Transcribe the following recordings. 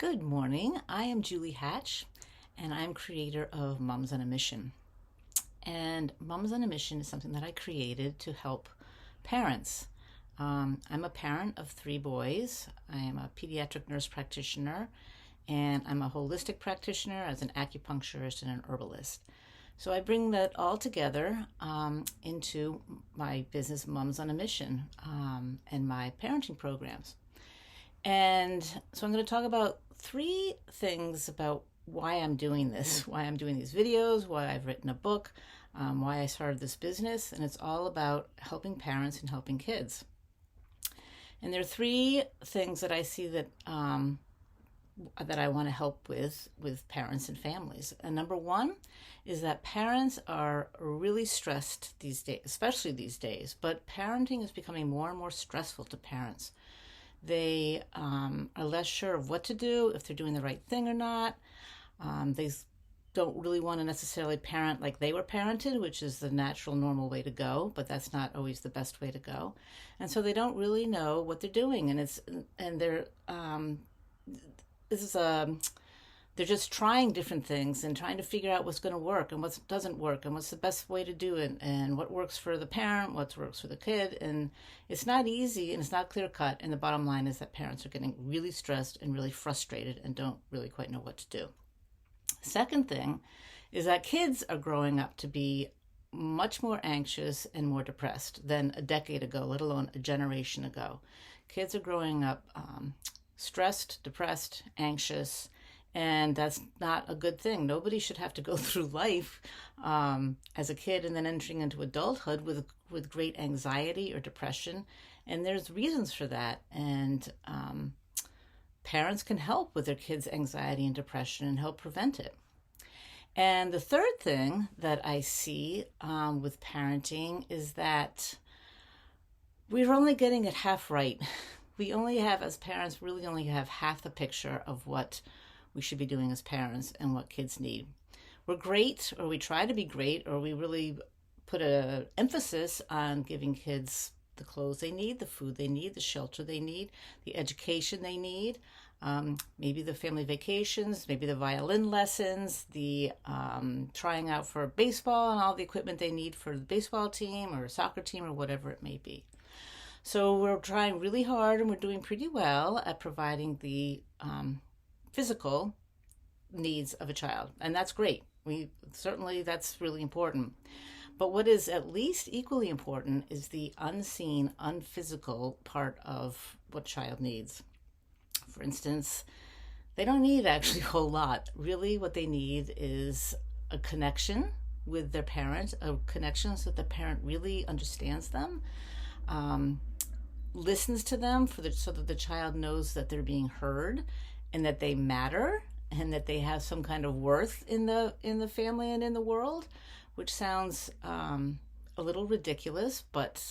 Good morning. I am Julie Hatch, and I'm creator of Mums on a Mission. And Mums on a Mission is something that I created to help parents. I'm a parent of 3 boys. I am a pediatric nurse practitioner, and I'm a holistic practitioner as an acupuncturist and an herbalist. So I bring that all together into my business, Mums on a Mission, and my parenting programs. And so I'm going to talk about 3 things about why I'm doing this, why I'm doing these videos, why I've written a book, why I started this business, and it's all about helping parents and helping kids. And there are 3 things that I see that that I want to help with parents and families. And number 1 is that parents are really stressed these days, especially these days, but parenting is becoming more and more stressful to parents. They are less sure of what to do, if they're doing the right thing or not. They don't really want to necessarily parent like they were parented, which is the natural, normal way to go, but that's not always the best way to go. And so they don't really know what they're doing, they're just trying different things and trying to figure out what's going to work and what doesn't work and what's the best way to do it and what works for the parent, what works for the kid. And it's not easy and it's not clear cut. And the bottom line is that parents are getting really stressed and really frustrated and don't really quite know what to do. Second thing is that kids are growing up to be much more anxious and more depressed than a decade ago, let alone a generation ago. Kids are growing up stressed, depressed, anxious, and that's not a good thing. Nobody should have to go through life as a kid and then entering into adulthood with great anxiety or depression. And there's reasons for that. And parents can help with their kids' anxiety and depression and help prevent it. And the third thing that I see with parenting is that we're only getting it half right. We only have, as parents, really only have half the picture of what we should be doing as parents and what kids need. We're great, or we try to be great, or we really put an emphasis on giving kids the clothes they need, the food they need, the shelter they need, the education they need, maybe the family vacations, maybe the violin lessons, the trying out for baseball and all the equipment they need for the baseball team or soccer team or whatever it may be. So we're trying really hard and we're doing pretty well at providing the physical needs of a child. And that's great. That's really important. But what is at least equally important is the unseen, unphysical part of what child needs. For instance, they don't need actually a whole lot. Really what they need is a connection with their parent, a connection so that the parent really understands them, listens to them so that the child knows that they're being heard and that they matter and that they have some kind of worth in the family and in the world, which sounds a little ridiculous, but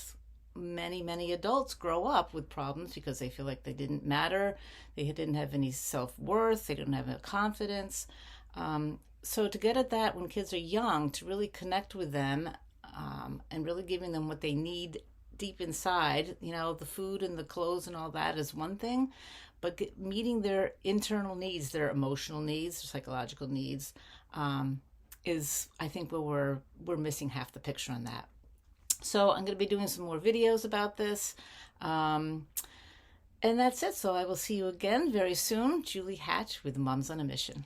many adults grow up with problems because they feel like they didn't matter, they didn't have any self-worth, they didn't have any confidence. So to get at that when kids are young, to really connect with them and really giving them what they need deep inside, the food and the clothes and all that is one thing, but meeting their internal needs, their emotional needs, their psychological needs, is, I think, where we're missing half the picture on that. So I'm going to be doing some more videos about this. And that's it. So I will see you again very soon. Julie Hatch with Mums on a Mission.